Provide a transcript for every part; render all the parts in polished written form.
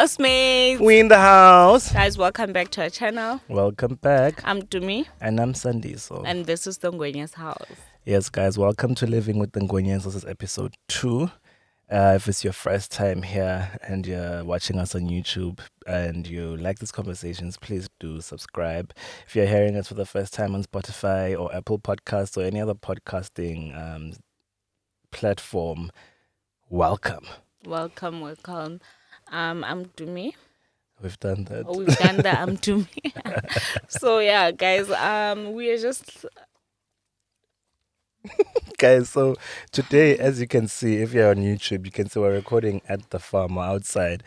Housemates! We in the house. Guys, welcome back to our channel. Welcome back. I'm Dumi, And I'm Sandiso. and this is the Ngwenyas house. Yes, guys, welcome to Living with the Ngwenyas. This is episode 2. If it's your first time here and you're watching us on YouTube and you like these conversations, please do subscribe. If you're hearing us for the first time on Spotify or Apple Podcasts or any other podcasting platform, welcome. Welcome. I'm Dumi. We've done that. Oh, we've done that. I'm Dumi. So yeah, guys, we are just Guys, so today, as you can see, if you're on YouTube, you can see we're recording at the farm or outside.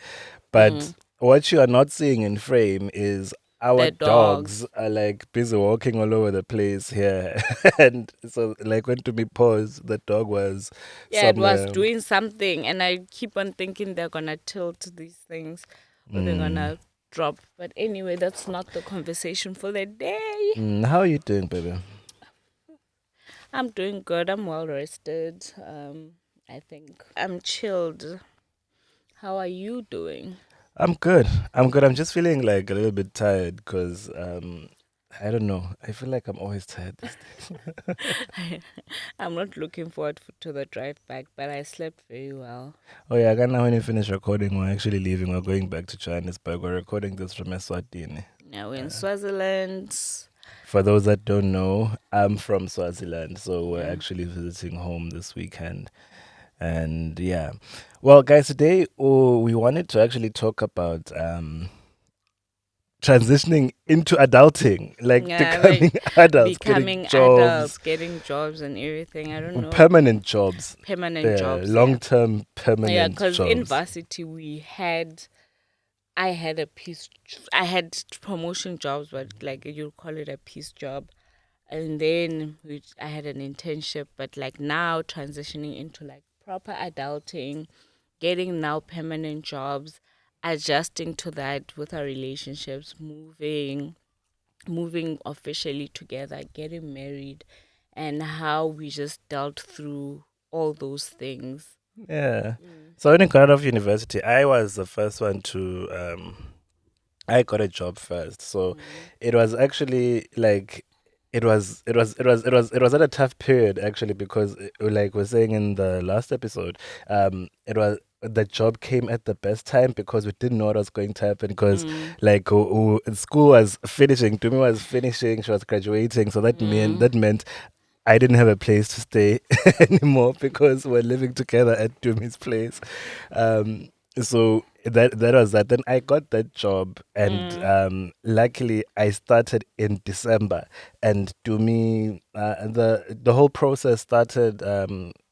But what you are not seeing in frame is our The dogs. are like busy walking all over the place here. And so, like, when to be paused, the dog was it was somewhere. doing something, and I keep on thinking they're gonna tilt these things or they're gonna drop. But anyway, that's not the conversation for the day. How are you doing, baby? I'm doing good. I'm well rested. I think I'm chilled. How are you doing? I'm good. I'm just feeling like a little bit tired because I don't know. I feel like I'm always tired these days. I'm not looking forward to the drive back, but I slept very well. Oh yeah, now when you finish recording, we're actually leaving. We're going back to Johannesburg. We're recording this from Eswatini. Now we're in Swaziland. For those that don't know, I'm from Swaziland, so we're actually visiting home this weekend. And yeah, well, guys, today we wanted to actually talk about transitioning into adulting, like becoming adults, becoming getting jobs, adults, getting jobs and everything. I don't know. permanent jobs, Permanent jobs. long-term permanent Yeah, jobs. because in varsity I had promotion jobs, but like you call it a piece job. And then I had an internship, but like now transitioning into like proper adulting, getting now permanent jobs, adjusting to that with our relationships, moving officially together, getting married, and how we just dealt through all those things. Yeah. So when I got out of university, I was the first one to I got a job first. So it was actually like it was at a tough period actually because like we're saying in the last episode, it was the job came at the best time because we didn't know what was going to happen because like school was finishing, Tumi was finishing, she was graduating, so that meant I didn't have a place to stay anymore because we're living together at Tumi's place. So that was that. Then I got that job, and luckily I started in December. And Tumi, the whole process started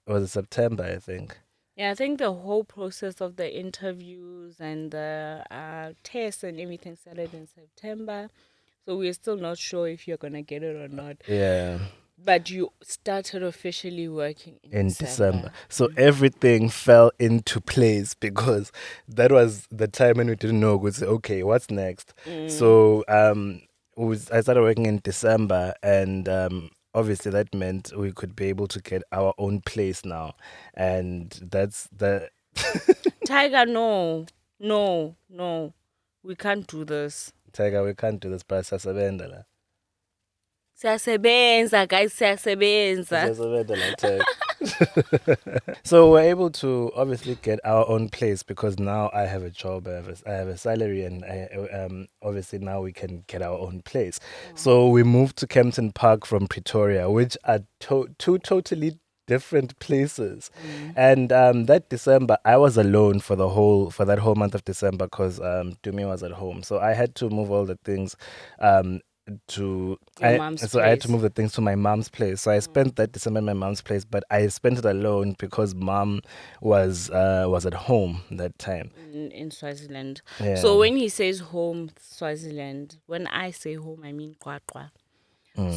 was it September, I think. Yeah, I think the whole process of the interviews and the tests and everything started in September. So we're still not sure if you're going to get it or not. Yeah. But you started officially working In December. So everything fell into place because that was the time when we didn't know. We'd say, okay, what's next? So I started working in December, and obviously that meant we could be able to get our own place now. And that's the... Tiger, no. We can't do this. Tiger, we can't do this, but sasabenda la. Siyasebenza, guys, siyasebenza. Sasabenda la, Tiger. So we're able to obviously get our own place because now I have a job, I have a salary, and obviously now we can get our own place. So we moved to Kempton Park from Pretoria, which are two totally different places. And that December I was alone for that whole month of December because Tumi was at home. So I had to move all the things I had to move the things to my mom's place. So I spent that December at my mom's place, but I spent it alone because mom was at home that time in Swaziland. Yeah. So when he says home, Swaziland, when I say home, I mean Kwakwa.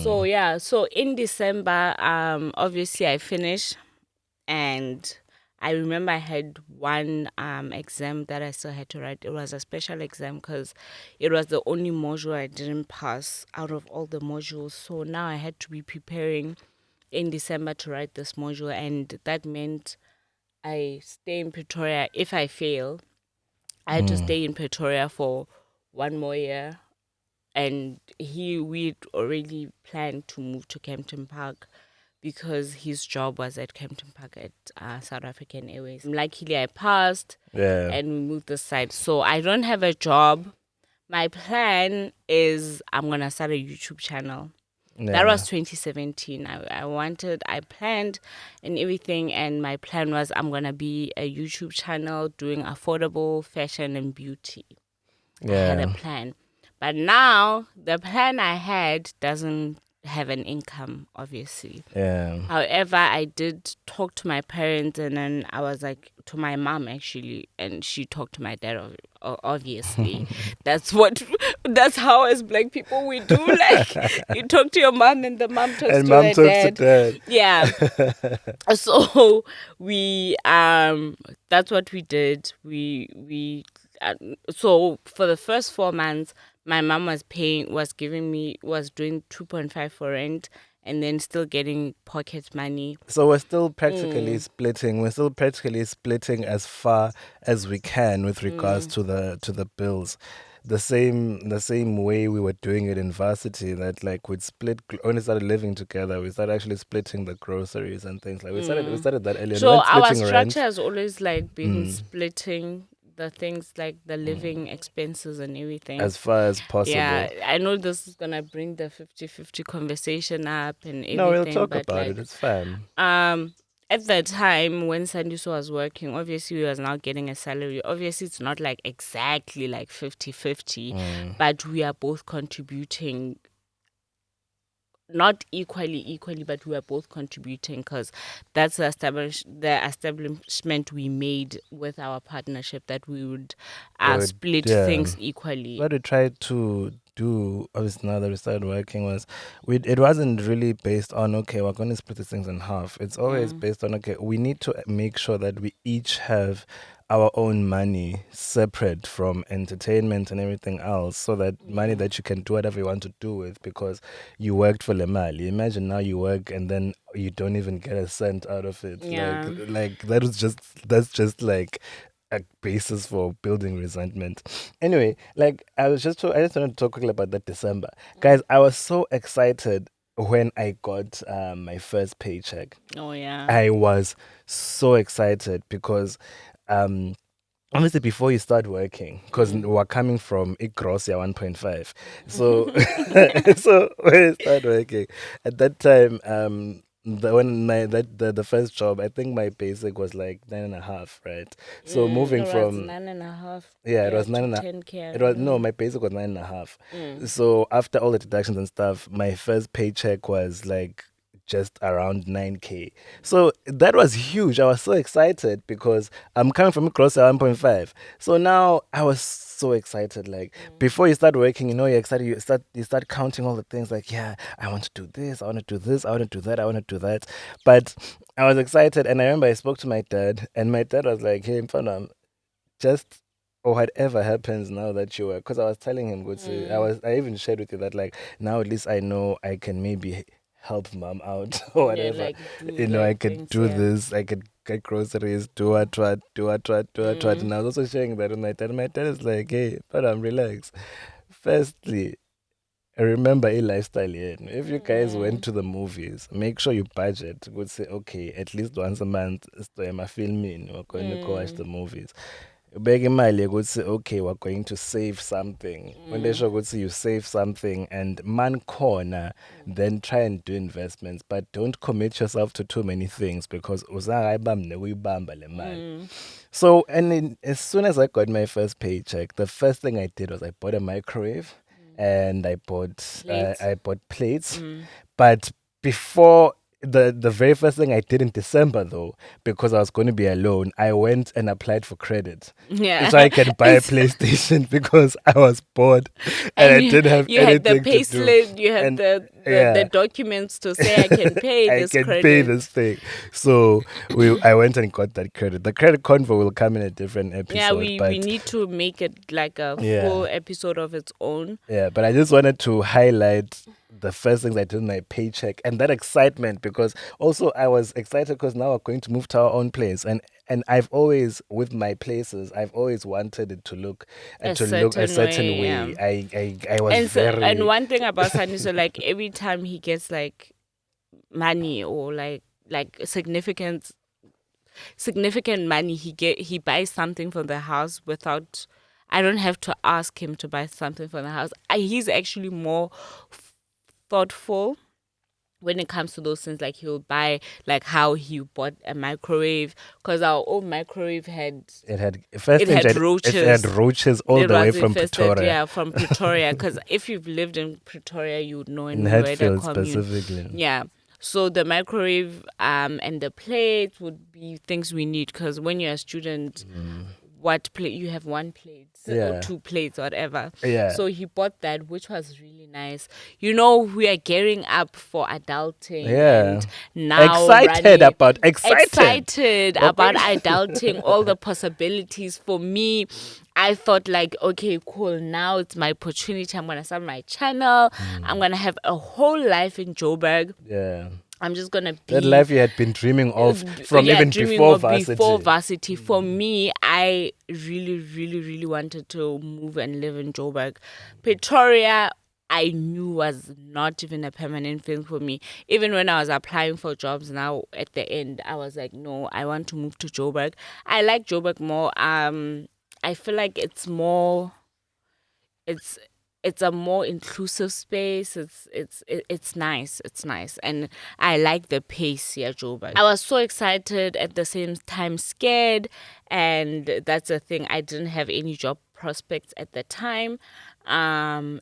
So yeah, so in December, obviously I finished, and I remember I had one exam that I still had to write. It was a special exam because it was the only module I didn't pass out of all the modules. So now I had to be preparing in December to write this module, and that meant I stay in Pretoria. If I fail, I had to stay in Pretoria for 1 more year, and we'd already planned to move to Kempton Park because his job was at Kempton Park at South African Airways. Luckily, I passed Yeah. and we moved this side. So I don't have a job. My plan is I'm gonna start a YouTube channel. That Yeah. was 2017. I planned and everything, and my plan was I'm gonna be a YouTube channel doing affordable fashion and beauty. I had a Yeah. plan. But now the plan I had doesn't have an income, obviously. Yeah. However, I did talk to my parents, and then I was like to my mom actually, and she talked to my dad. Obviously, that's how as Black people we do. Like you talk to your mom, and the mom talks And to mom the talks to dad. dad. Yeah. So we that's what we did. So for the first 4 months, my mom was doing 2.5 for rent, and then still getting pocket money. So we're still practically splitting. We're still practically splitting as far as we can with regards to the bills. The same way we were doing it in varsity. That like we'd split when we started living together. We started actually splitting the groceries and things like we started that early. And we So weren't our splitting structure rent. has always like been splitting the things like the living expenses and everything. As far as Yeah, possible. I know this is gonna bring the 50-50 conversation up and No, we'll everything, talk but about it. like It's fine. at the time when Sandiso was working, obviously we was now getting a salary. Obviously it's not like exactly like 50-50, but we are both contributing, not equally, but we are both contributing because that's the establishment we made with our partnership, that we would But split yeah. things equally. What we tried to do, obviously now that we started working, was it wasn't really based on, okay, we're going to split these things in half. It's always based on, okay, we need to make sure that we each have our own money separate from entertainment and everything else, so that money that you can do whatever you want to do with, because you worked for Lemali. Imagine now you work and then you don't even get a cent out of it. Yeah. Like that's just like a basis for building resentment. Anyway, like I just wanted to talk quickly about that December. Guys, I was so excited when I got my first paycheck. Oh yeah. I was so excited because um obviously before you start working, because we're coming from Igrosia 1.5. So so when you start working at that time, the first job, I think my basic was like 9.5, right? So moving It was from, 9.5, yeah, it was to 9.5. 10K, I It was, no, remember. my basic was 9.5. So after all the deductions and stuff, my first paycheck was like just around 9K. So that was huge. I was so excited because I'm coming from close to 1.5. So now I was so excited. Like before you start working, you're excited. You start counting all the things. Like, yeah, I want to do this. I want to do this. I want to do that. I want to do that. But I was excited, and I remember I spoke to my dad, and my dad was like, "Hey, Mfana, just or whatever happens now that you work," because I was telling him, good, I even shared with you that like now at least I know I can maybe help mom out or Yeah, whatever. like do like I could things, do yeah. this, I could get groceries, do what. And I was also sharing that with my dad. My dad is like, hey, but I'm relaxed. Firstly, remember a lifestyle here. If you guys went to the movies, make sure you budget. Would say, okay, at least once a month, I'm a filming. We're going to go watch the movies. Beg imali ukuthi okay, we're going to save something. When they show ukuthi you save something and man corner, then try and do investments, but don't commit yourself to too many things because uzangayibamba nekuyibamba le mali. So as soon as I got my first paycheck, the first thing I did was I bought a microwave and Plates. I bought plates. But before the very first thing I did in December, though, because I was going to be alone, I went and applied for credit Yeah. so I can buy a It's- PlayStation because I was bored and and I didn't have you had the anything to pay do. slip, you had And the yeah, documents to say I can pay I this can pay credit. this thing. So I went and got that credit. The credit convo will come in a different Yeah, episode, we but need to make it like a yeah. full episode of its own. Yeah, but I just wanted to highlight the first things I did with my paycheck, and that excitement, because also I was excited because now we're going to move to our own place, and I've always, with my places, I've always wanted it A to look a certain certain way, yeah. way. I was And very one thing about Sunny, so like every time he gets like money or like significant money, he buys something for the house without. I don't have to ask him to buy something for the house. He's actually more thoughtful when it comes to those things. Like he'll buy, like how he bought a microwave, because our old microwave had it had first it thing had it had roaches. roaches all It the way was from infested, Pretoria yeah, from Pretoria. Because if you've lived in Pretoria, you would know, in and we were at a Hatfield commune. specifically. Yeah. So the microwave and the plates would be things we need, because when you're a student, what plate you have, one plate or Yeah, two plates, whatever. yeah, So he bought that, which was really nice. You know, we are gearing up for adulting yeah. and now running Excited. excited We're about going. adulting, all the possibilities. For me, I thought like, okay, cool, now it's my opportunity. I'm gonna start my channel. I'm gonna have a whole life in Joburg. Yeah. I'm just gonna That be life you had been dreaming of from yeah, even dreaming before of before varsity. varsity. For me, I really, really, really wanted to move and live in Joburg. Pretoria, I knew was not even a permanent thing for me. Even when I was applying for jobs now at the end, I was like, no, I want to move to Joburg. I like Joburg more. I feel like it's it's a more inclusive space. It's nice. It's nice, and I like the pace here, Joburg. I was so excited at the same time, scared, and that's the thing. I didn't have any job prospects at the time. And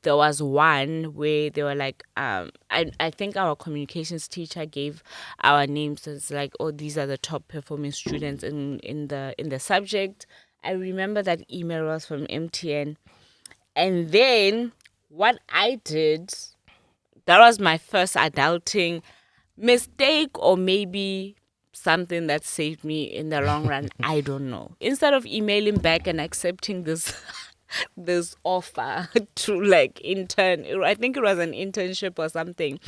there was one where they were like, I think our communications teacher gave our names as like, oh, these are the top performing students in the subject. I remember that email was from MTN. And then what I did, that was my first adulting mistake, or maybe something that saved me in the long run. I don't know. Instead of emailing back and accepting this this offer to like intern, I think it was an internship or something.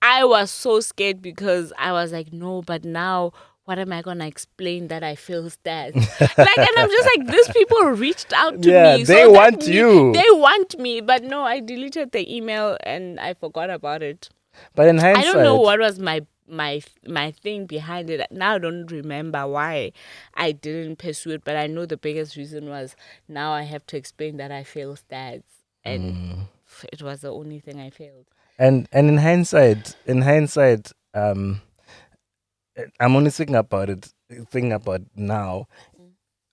I was so scared because I was like, no, but now what am I gonna explain that I feel that? Like, and I'm just like, these people reached out to Yeah, me, they so that want me you. they want me, but no, I deleted the email and I forgot about it. But in I don't know hindsight, what was my thing behind it. Now I don't remember why I didn't pursue it, but I know the biggest reason was now I have to explain that I failed stats, and it was the only thing I failed. and in hindsight, I'm only thinking about now.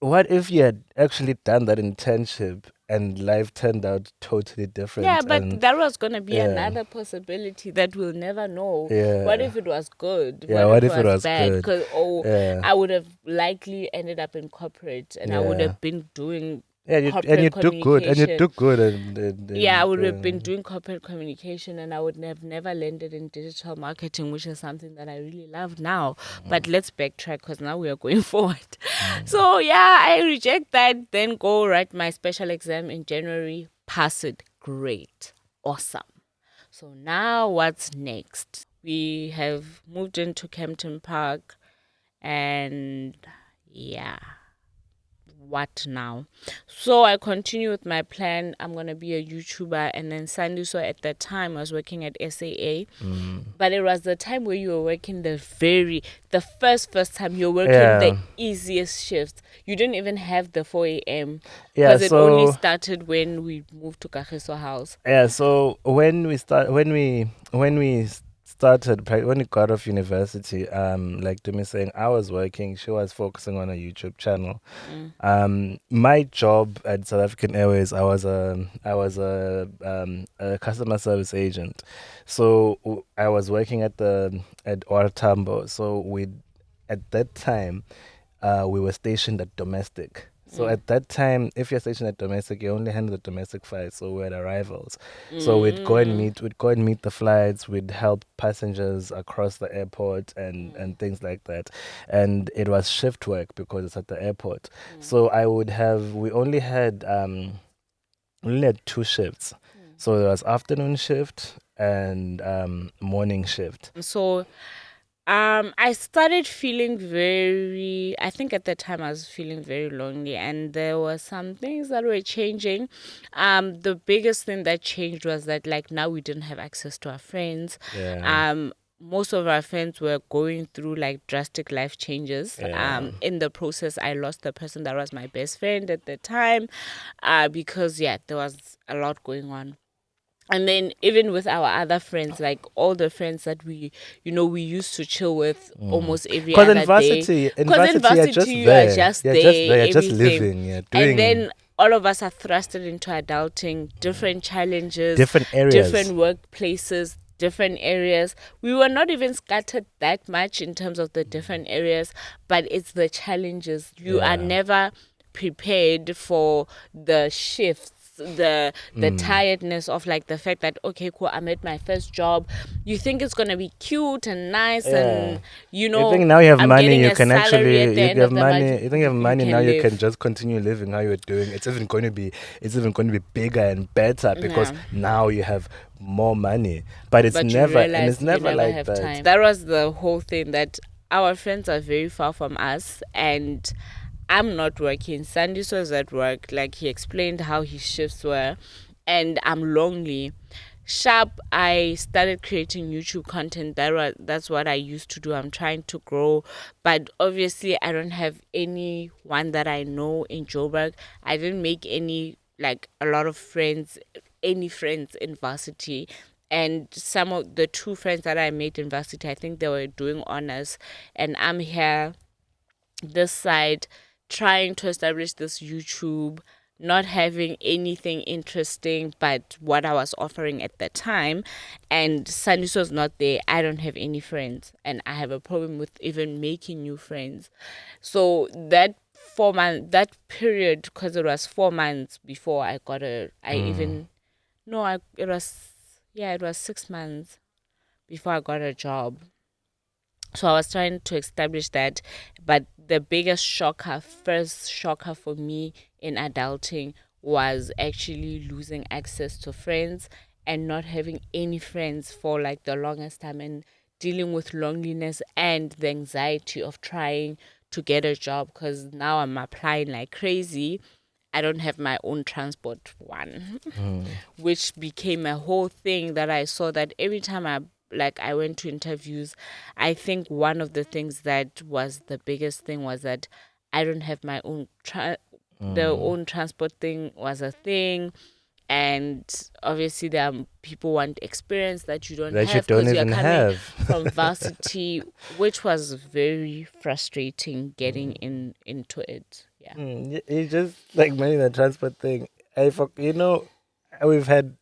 What if you had actually done that internship and life turned out totally Yeah, different? but And that was gonna be yeah, another possibility that we'll never know. What yeah, if it was good? yeah. What if What it if it was was bad? good? Cause Yeah, I would have likely ended up in corporate, and I would yeah, have been doing yeah. And you corporate do good, and you communication. do good, Yeah, I would have been doing corporate communication, and I would have never landed in digital marketing, which is something that I really love now. But let's backtrack, because now we are going forward. So yeah, I reject that, then go write my special exam in January, pass it, great, awesome. So now what's next? We have moved into Kempton Park, and yeah, what now? So I continue with my plan. I'm gonna be a YouTuber, and then Sandy. So at that time, I was working at SAA, but it was the time where you were working the first time you're working the yeah, easiest shifts. You didn't even have the 4 a.m. yeah. because it only So started when we moved to Kagiso House. yeah, so when we got off university, like Dumi saying, I was working, she was focusing on a YouTube channel. Mm. My job at South African Airways, a customer service agent. So I was working at Ortambo. So we at that time, we were stationed at domestic. So Mm. at that time, if you're stationed at domestic, you only handle the domestic flights. So we had arrivals. So Mm. we'd go and meet the flights. We'd help passengers across the airport and things like that. And it was shift work because it's at the airport. Mm. So we only had two shifts. So there was afternoon shift and morning shift. So I started feeling very, I think at the time I was feeling very lonely, and there were some things that were changing. The biggest thing that changed was that, like, now we didn't have access to our friends. Yeah. Um, most of our friends were going through like drastic life changes. Yeah. In the process, I lost the person that was my best friend at the time, because yeah, there was a lot going on. And then even with our other friends, like all the friends that we used to chill with almost every Because other day, in because in varsity, you're varsity just you are there. just You're just there, there. You're just everything. living. You're And doing then all of us are thrusted into adulting, different challenges, different areas. different workplaces, different areas. We were not even scattered that much in terms of the different areas, but it's the challenges. You are Yeah. never prepared for the shifts, the tiredness of like the fact that, okay, cool, I'm at my first job. You think it's gonna be cute and nice, Yeah. and You think now you have I'm money, getting you a can salary at actually the you end have of the month. money. You think you have You money now, can you can live. just continue living how you're doing. It's even going to be bigger and better because Yeah. now you have more money. But But you it's realize you never never like have that. time. That was the whole thing, that our friends are very far from us, and I'm not working. Sandy was at work. Like, he explained how his shifts were, and I'm lonely. Sharp, I started creating YouTube content. That's what I used to do. I'm trying to grow, but obviously I don't have anyone that I know in Joburg. I didn't make any, like, a lot of friends, any friends in varsity. And some of the two friends that I made in varsity, I think they were doing honors, and I'm here this side trying to establish this YouTube, not having anything interesting but what I was offering at the time. And Sanis was not there. I don't have any friends, and I have a problem with even making new friends. So that 4 month, that period, because it was 4 months before I got I even, no, it was, yeah, it was 6 months before I got a job. So I was trying to establish that. But the biggest shocker, first shocker for me in adulting, was actually losing access to friends and not having any friends for like the longest time, and dealing with loneliness and the anxiety of trying to get a job, because now I'm applying like crazy. I don't have my own transport, one, which became a whole thing that I saw that every time I went to interviews, I think one of the things that was the biggest thing was that I don't have my own the own transport thing was a thing. And obviously there are people want experience that you don't That you have don't because you're even coming have. from varsity, which was very frustrating getting into it. Yeah. You just like money the transport thing. We've had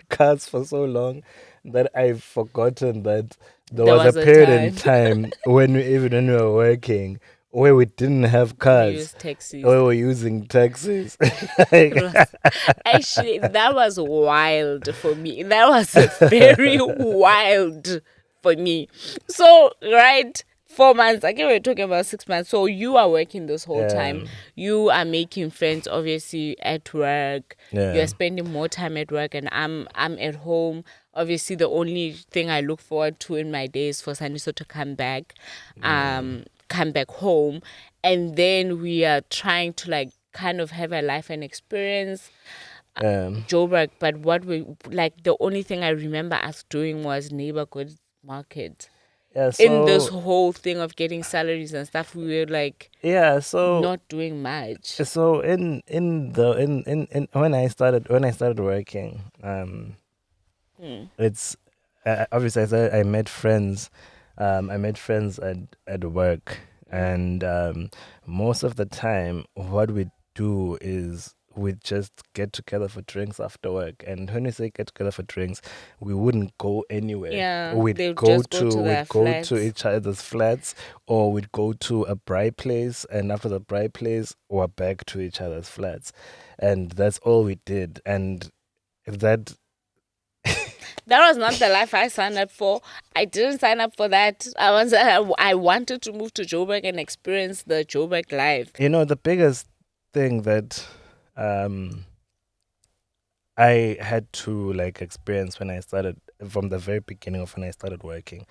cars for so long that I've forgotten that there There was a was a period in time time when we were working where we didn't have we cars, used taxis. where we were using taxis. It was actually, that was wild for me. That was very wild for me. So, right, 4 months. I think we are talking about 6 months. So you are working this whole time. um, You are making friends, obviously, at work. You yeah. are spending more time at work, and I'm at home. Obviously, the only thing I look forward to in my day is for Saniso to come back home, and then we are trying to like kind of have a life and experience Um, Joburg. But what we like, the only thing I remember us doing was neighborhood market. yeah. In this So whole thing of getting salaries and stuff, we were like yeah. So not doing much. so in when I started working, Hmm. it's obviously I met friends. I met friends at work, Mm. and most of the time, what we do is we just get together for drinks after work. And when we say get together for drinks, we wouldn't go anywhere. Yeah, they'll just go to their We'd go to flats. each other's flats, or we'd go to a bright place, and after the bright place, we're back to each other's flats, and that's all we did. And that That was not the life I signed up for. I didn't sign up for that. I wanted to move to Joburg and experience the Joburg life. the biggest thing that um I had to like experience when I started from the very beginning of when I started working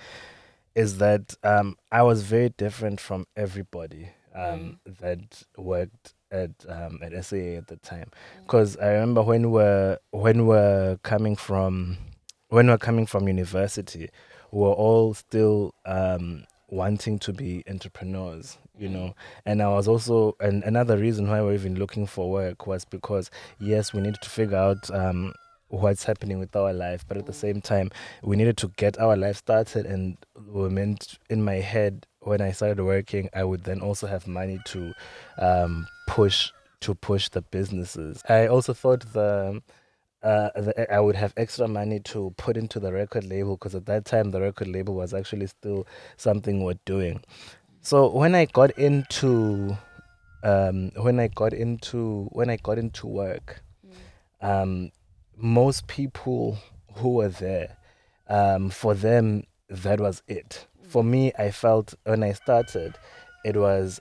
is that I was very different from everybody Mm, that worked at SAA at the time. mm, Because I remember when we're coming from university, we were all still wanting to be entrepreneurs, you mm, know. And I was also, and another reason why we're even looking for work was because yes, we needed to figure out what's happening with our life, but at the mm, same time we needed to get our life started. And we meant in my head when I started working, I would then also have money to push the businesses. I also thought I would have extra money to put into the record label because at that time the record label was actually still something we're doing. So when I got into work, mm, um, most people who were there, for them, that was it. For mm. me, I felt when I started, it was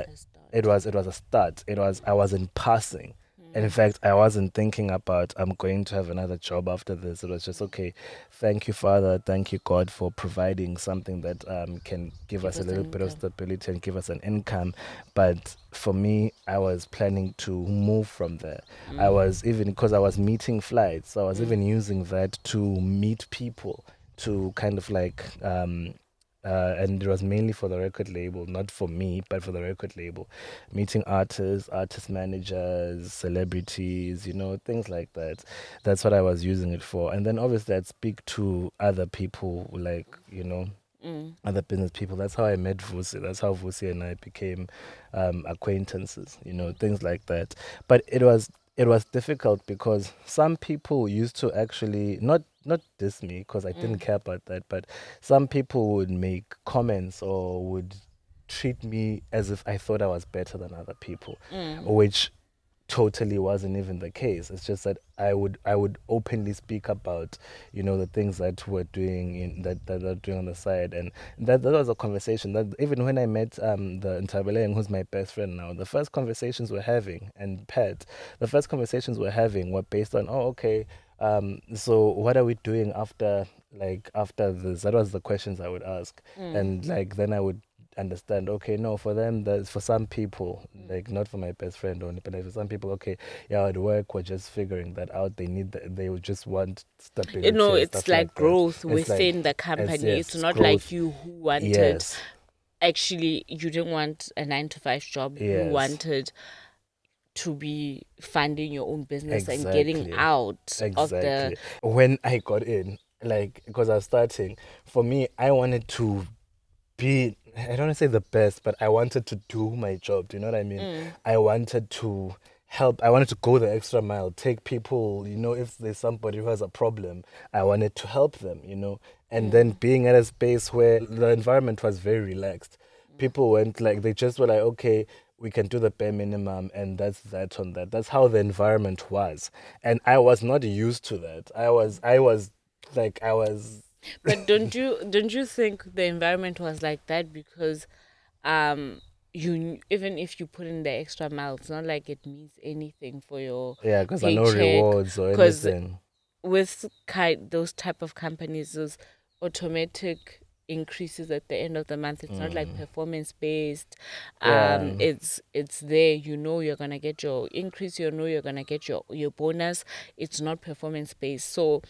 A start. it was a start. It was I wasn't passing. And in Mm, fact, I wasn't thinking about I'm going to have another job after this. It was just mm. okay. Thank you, Father. Thank you, God, for providing something that can give Give us a us an little bit of income. stability and give us an income. But for me, I was planning to move from there. I Mm, was even because I was meeting flights, so I was mm, even using that to meet people to kind of like and it was mainly for the record label, not for me, but for the record label. Meeting artists, artist managers, celebrities, things like that. That's what I was using it for. And then obviously I'd speak to other people, like, mm, other business people. That's how I met Vusi. That's how Vusi and I became acquaintances, mm, things like that. But it was difficult because some people used to actually not diss me because I didn't mm, care about that, but some people would make comments or would treat me as if I thought I was better than other people, mm, which totally wasn't even the case. It's just that I would openly speak about the things that we're doing that are doing on the side. And that was a conversation that even when I met the Ntabeleng, who's my best friend now, the first conversations we're having, and Pat, the first conversations we're having were based on, oh, okay, so what are we doing after this? That was the questions I would ask. mm, And like then I would understand, okay, no, for them, that's for some people, like not for my best friend only, but like for some people, okay, yeah, at work we're just figuring that out. They would just want stability and it's stuff like like that. growth It's like, within the as company. yes, It's it's not like growth. you who wanted, Yes, actually, you didn't want a 9 to 5 job. You yes, wanted to be funding your own business and getting exactly. out of the. Exactly. When I got in, like, because I was starting, for me, I wanted to be, I don't want to say the best, but I wanted to do my job. Do you know what I mean? Mm, I wanted to help. I wanted to go the extra mile, take people, if there's somebody who has a problem, I wanted to help them. And then mm, being at a space where the environment was very relaxed, people went like, they just were like, okay, we can do the bare minimum, and that's that on that. That's how the environment was. And I was not used to that. I was like, I was. but don't you think the environment was like that because um even if you put in the extra mile, it's not like it means anything for your Yeah, because there are no paycheck. rewards or Because anything. with those type of companies, those automatic increases at the end of the month, it's not like Mm. performance based. Yeah. It's there, you're gonna get your increase, you're gonna get your bonus. It's not performance based. So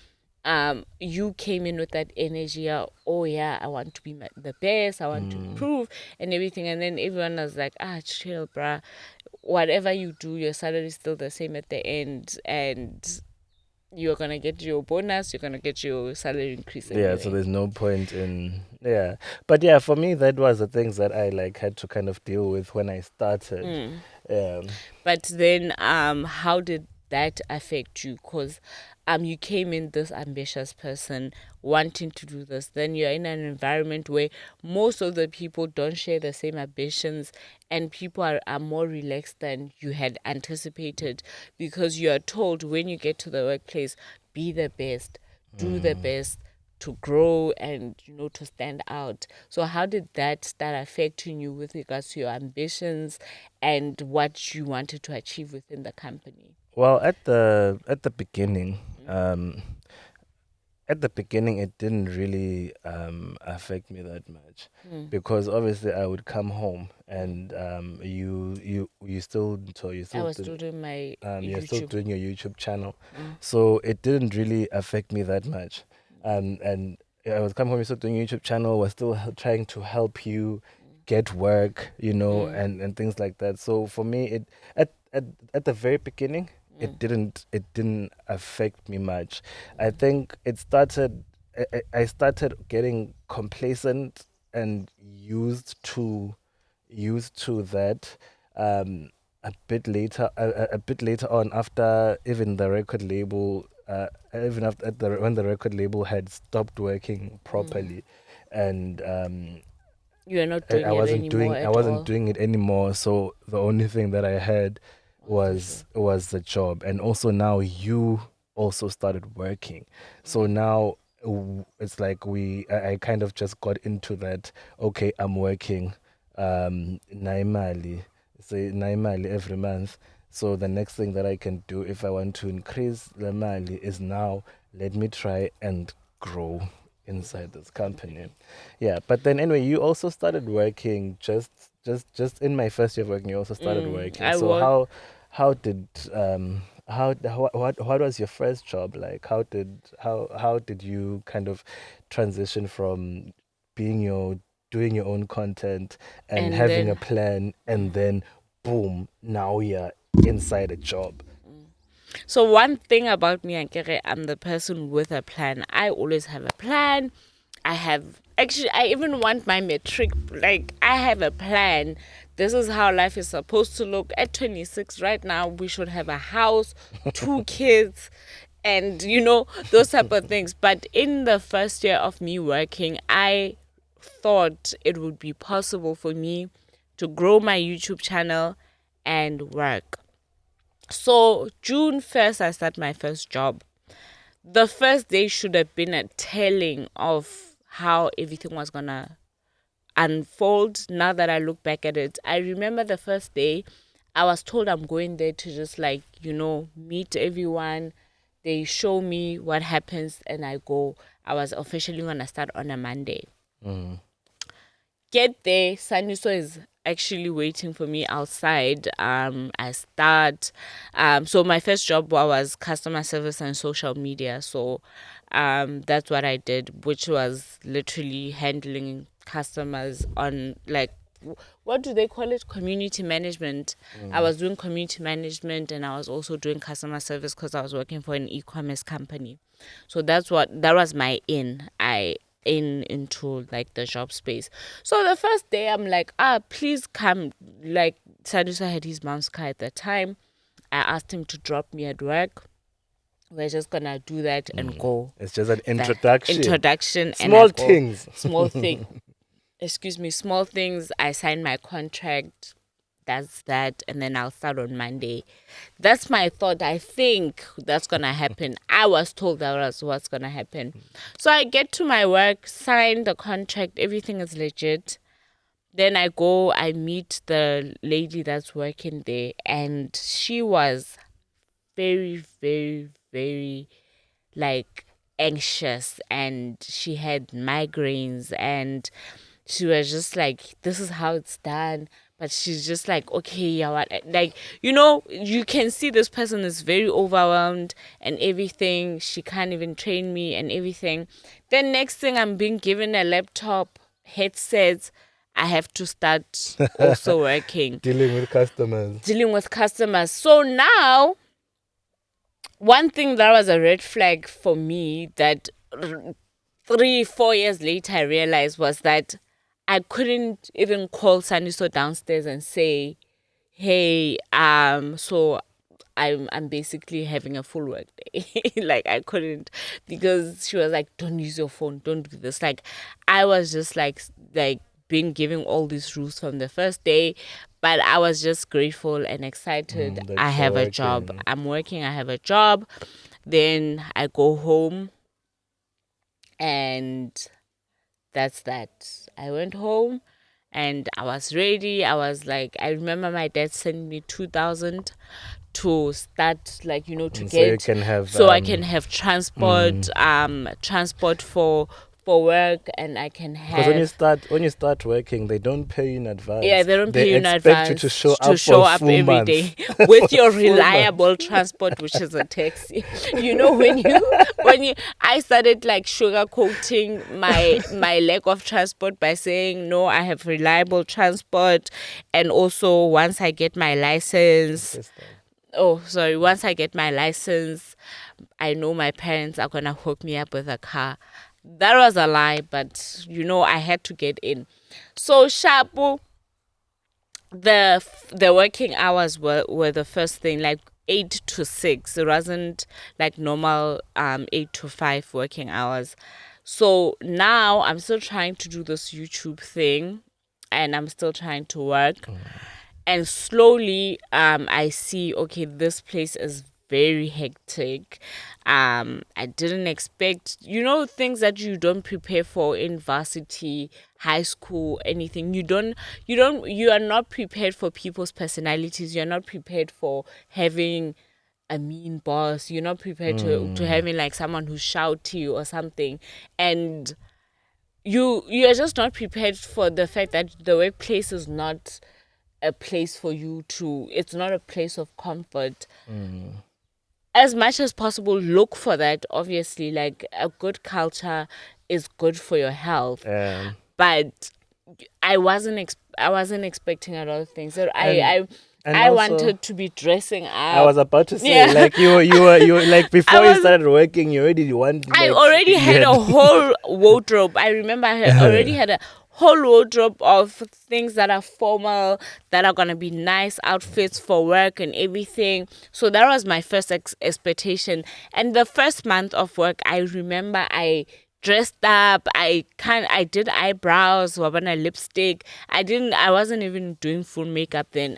you came in with that energy, oh yeah, I want to be the best, I want to Mm. improve and everything. And then everyone was like, chill, bruh, whatever you do, your salary is still the same at the end, and you're gonna get your bonus, you're gonna get your salary increase Yeah, so anyway. there's no point in, yeah. But yeah, for me that was the things that I like had to kind of deal with when I started. Mm. Um But then, how did that affect you? Because you came in this ambitious person wanting to do this. Then you're in an environment where most of the people don't share the same ambitions, and people are more relaxed than you had anticipated, because you are told when you get to the workplace, be the best, do the mm. best to grow and to stand out. So how did that start affecting you with regards to your ambitions and what you wanted to achieve within the company? Well, at the beginning, Mm, um, at the beginning, it didn't really affect me that much mm, because obviously I would come home mm. and you still so you I still was still doing my you're still YouTube. doing your YouTube channel, Mm, so it didn't really affect me that much. And I was coming home, you're still doing your YouTube channel, was still trying to help you get work, mm, and things like that. So for me, it at the very beginning, mm, it didn't affect me much. I think it started. I started getting complacent and used to that a bit later a bit later on after even the record label even after when the record label had stopped working mm. properly and You're not I doing it anymore I at wasn't all. doing it anymore. So the only thing that I had Was the was show. was the job, and also now you also started working. So Mm, now it's like I kind of just got into that. Okay, I'm working, naimali, say naimali every month. So the next thing that I can do if I want to increase the mali is now let me try and grow inside this company. Yeah, but then anyway, you also started working just in my first year of working. You also started working. I So work. how did what was your first job like? How did you kind of transition from being your doing your own content and And having a then plan and then boom, now you're inside a job. so one thing about me, Ankere, I'm the person with a plan. I always have a plan. I have actually I even want my metric, like I have a plan. This is how life is supposed to look. At 26 right now, we should have a house, two kids, and those type of things. But in the first year of me working, I thought it would be possible for me to grow my YouTube channel and work. So June 1st, I start my first job. The first day should have been a telling of how everything was gonna unfold. Now that I look back at it, I remember the first day I was told I'm going there to just like, meet everyone. They show me what happens and I go. I was officially gonna start on a Monday. Mm, Get there, Saniso is actually waiting for me outside. I start. So my first job was customer service and social media. So, that's what I did, which was literally handling customers on like what do they call it? Community management. I mm, was doing community management and I was also doing customer service because I was working for an e-commerce company. So that was my into like the job space. So the first day I'm like, please come. Like Sadusa had his mom's car at the time. I asked him to drop me at work. We're just gonna do that and mm. go. It's just an The introduction. introduction and I Small go. things. Small thing. Excuse me, small things. I signed my contract. That's that. And then I'll start on Monday. That's my thought. I think that's going to happen. I was told that was what's going to happen. So I get to my work, sign the contract, everything is legit. Then I go, I meet the lady that's working there, and she was very, very, very like anxious, and she had migraines, and she was just like, this is how it's done. But she's just like, okay, yeah, what? Like, you can see this person is very overwhelmed and everything. She can't even train me and everything. Then next thing, I'm being given a laptop, headsets. I have to start also working, Dealing with customers. dealing with customers. So now, one thing that was a red flag for me that 3, 4 years later I realized was that I couldn't even call Saniso downstairs and say, "Hey, so I'm basically having a full work day." Like I couldn't because she was like, "Don't use your phone, don't do this." Like I was just like being given all these rules from the first day, but I was just grateful and excited. I That you're have a job. working. I'm working. I have a job. Then I go home and that's that. I went home and I was ready. I was like, I remember my dad sent me 2,000 to start, like, to So you get, can have so I can have transport, transport for work, and I can because have. when you start working, they don't pay you in Yeah, advance. they don't They pay you in expect you to show advance to up for show a up full every month. day with For a your full month. reliable transport, which is a taxi. When you I started like sugarcoating my lack of transport by saying no, I have reliable transport, and also once I get my license. Yes, though. Oh, sorry. Once I get my license, I know my parents are gonna hook me up with a car. That was a lie, but I had to get in. So Shapu, the working hours were the first thing, like 8 to 6. It wasn't like normal 8 to 5 working hours. So now I'm still trying to do this YouTube thing, and I'm still trying to work, and slowly I see, okay, this place is very hectic. I didn't expect, things that you don't prepare for in varsity, high school, anything. You are not prepared for people's personalities. You're not prepared for having a mean boss. You're not prepared to having like someone who's shouty or something. And you're just not prepared for the fact that the workplace is not a place for you to, it's not a place of comfort. As much as possible, look for that. Obviously, like, a good culture is good for your health, Um, but I wasn't expecting a lot of things. So and and I also, wanted to be dressing I up. was about to say, Yeah. like you were like I before you was started working, you already want I like already you had had. a whole wardrobe. I remember I already had a whole wardrobe of things that are formal, that are gonna be nice outfits for work and everything. So that was my first expectation. And the first month of work, I remember I dressed up. I did eyebrows, wabana lipstick. I wasn't even doing full makeup then.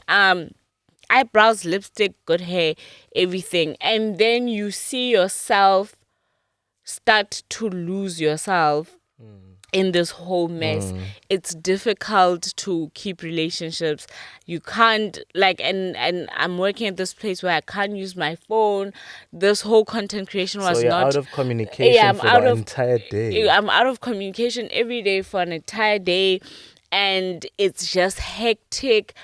Eyebrows, lipstick, good hair, everything. And then you see yourself start to lose yourself in this whole mess. It's difficult to keep relationships. You can't, like, and I'm working at this place where I can't use my phone. This whole content creation So was you're out not. of Yeah, communication for the entire day. I'm out of communication every day for an entire day, and it's just hectic.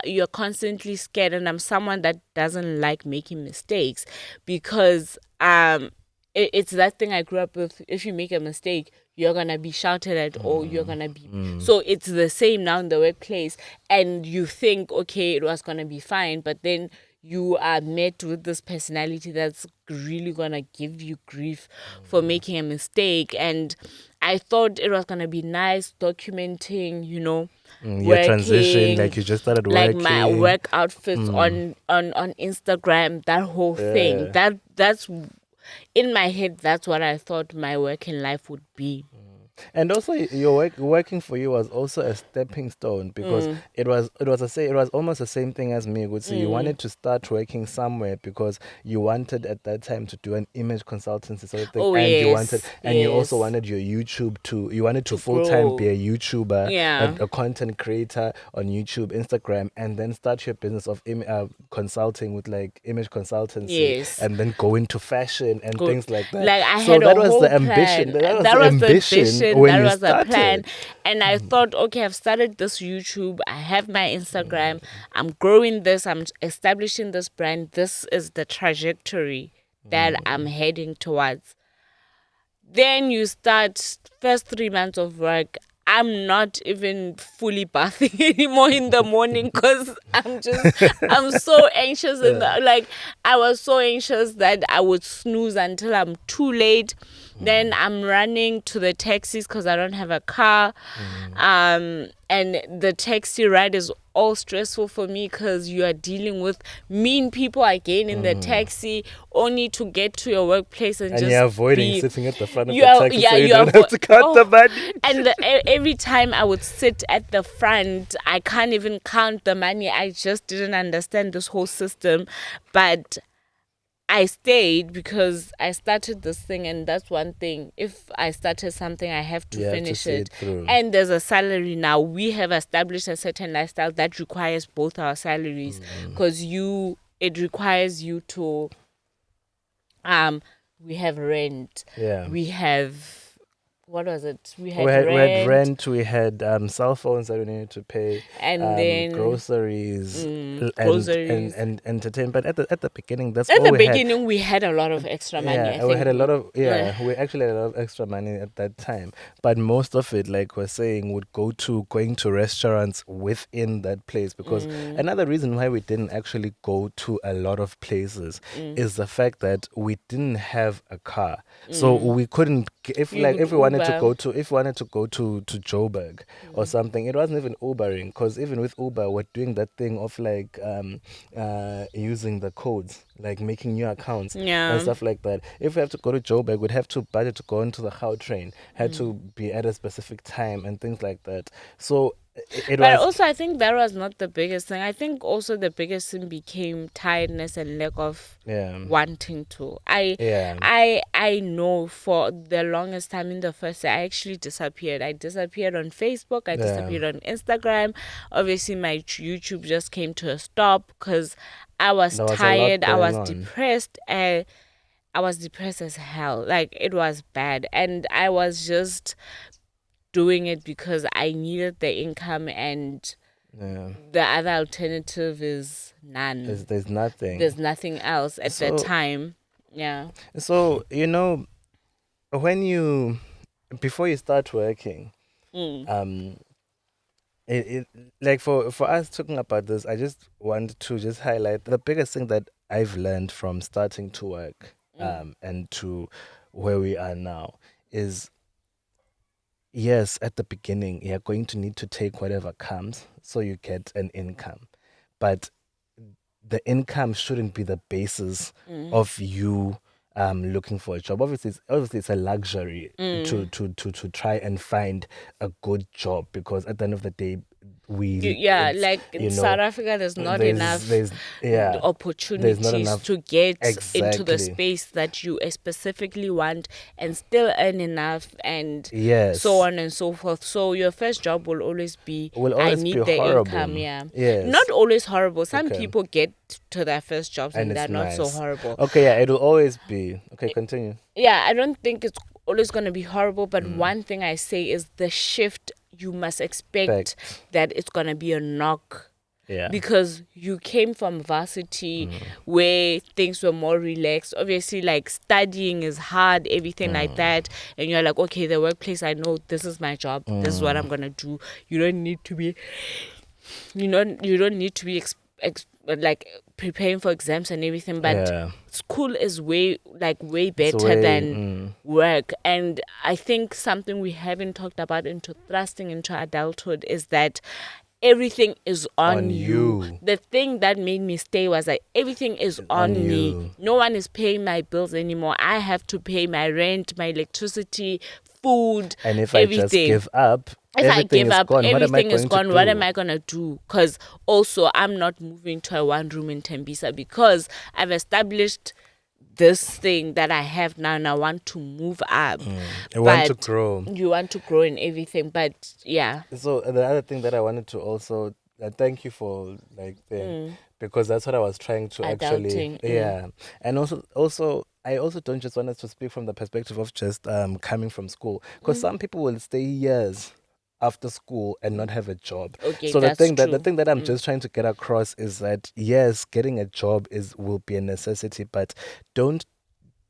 You're constantly scared, and I'm someone that doesn't like making mistakes, because it's that thing I grew up with. If you make a mistake, you're gonna be shouted at, or you're gonna be. So it's the same now in the workplace, and you think, okay, it was gonna be fine, but then you are met with this personality that's really gonna give you grief for making a mistake. And I thought it was gonna be nice documenting, Your transition, working, like you just started like my working. work outfits on Instagram, that whole thing. Yeah. That's in my head. That's what I thought my working life would be. And also, your working for you was also a stepping stone because it was almost the same thing as me. Would say you wanted to start working somewhere because you wanted at that time to do an image consultancy sort of thing, Oh yes, and you also yes, wanted your YouTube to you wanted to to full time be grow. a YouTuber, Yeah. a content creator on YouTube, Instagram, and then start your business of consulting with like image consultancy, Yes. and then go into fashion and Go. things like that. Like, I So had that a was whole the ambition. plan. That was That the was the ambition vision. when That you was a plan. started. And I thought, okay, I've started this YouTube. I have my Instagram. I'm growing this. I'm establishing this brand. This is the trajectory that I'm heading towards. Then you start first 3 months of work. I'm not even fully bathing anymore in the morning, because I'm so anxious, and like, I was so anxious that I would snooze until I'm too late. Then I'm running to the taxis because I don't have a car. And the taxi ride is all stressful for me because you are dealing with mean people again in the taxi, only to get to your workplace and And just you're avoiding be. sitting at the front of You the are, taxi yeah, so you you are. don't have to count the money. And every time I would sit at the front, I can't even count the money. I just didn't understand this whole system, but I stayed because I started this thing, and that's one thing. If I started something, I have to You have to finish see it. it through. And there's a salary now. We have established a certain lifestyle that requires both our salaries, because it requires you to we have rent, Yeah. we have, what was it, we We had had rent, rent, we had cell phones that we needed to pay, and then groceries, groceries. and entertainment. But at the beginning, that's At all the we had. beginning we had a lot of extra money, I Yeah, we think had a lot of uh, we actually had a lot of extra money at that time. But most of it, like we're saying, would go to going to restaurants within that place because another reason why we didn't actually go to a lot of places is the fact that we didn't have a car. So we couldn't you could if we wanted to Uber. go to to Joburg or something, it wasn't even Ubering because even with Uber we're doing that thing of like using the codes, like making new accounts and Yeah. stuff like that. If we have to go to Joburg, we'd have to budget to go into the Gau train, had to be at a specific time and things like that. So it But was, also, I think that was not the biggest thing. I think also the biggest thing became tiredness and lack of yeah, wanting to. yeah, I know for the longest time in the first year, I actually disappeared. I disappeared on Facebook. I yeah. disappeared on Instagram. Obviously, my YouTube just came to a stop because I was There was a lot tired. I going was on. depressed. I was depressed as hell. Like it was bad, and I was just doing it because I needed the income, and Yeah, the other alternative is none. there's nothing. There's nothing else at that So time. Yeah. you know, when you before you start working, Mm. um, it like for us talking about this, I just want to just highlight the biggest thing that I've learned from starting to work, and to where we are now is, yes, at the beginning you're going to need to take whatever comes so you get an income, but the income shouldn't be the basis of you looking for a job. Obviously it's a luxury to try and find a good job because at the end of the day Yeah, it's, like in South Africa, there's not enough there's yeah, there's not opportunities enough. to get into the Exactly. space that you specifically want and still earn enough and so Yes. on and so forth. So your first job will always be, Will I always be need the income. horrible. Yeah, not Yes. always horrible. Some Okay. people get to their first jobs And and it's they're not so nice. horrible. Okay, yeah, it'll always be. Okay, continue. Yeah, I don't think it's always going to be horrible, but one thing I say is the shift, you must expect Fact. that it's going to be a knock Yeah. because you came from varsity where things were more relaxed. Obviously, like studying is hard, everything like that, and you're like, okay, the workplace, I know this is my job, this is what I'm going to do. You don't need to be, you don't need to be like preparing for exams and everything, but Yeah. school is way It's better way than work. And I think something we haven't talked about into thrusting into adulthood is that everything is on on you. you. The thing that made me stay was that everything is On on me. you. No one is paying my bills anymore. I have to pay my rent, my electricity, food, And if I just everything. give up, If I everything give is up, gone. What am I everything is going to gone. What am do? I gonna do? Because also I'm not moving to a one room in Tembisa because I've established this thing that I have now and I want to move up. I want to But grow. you want to grow in everything. But yeah. So the other thing that I wanted to also thank you for like because that's what I was trying to actually, Adulting. yeah. And also I also don't just want us to speak from the perspective of just coming from school because some people will stay years after school and not have a job. Okay, So that's the true. thing that I'm just trying to get across is that yes, getting a job will be a necessity, but don't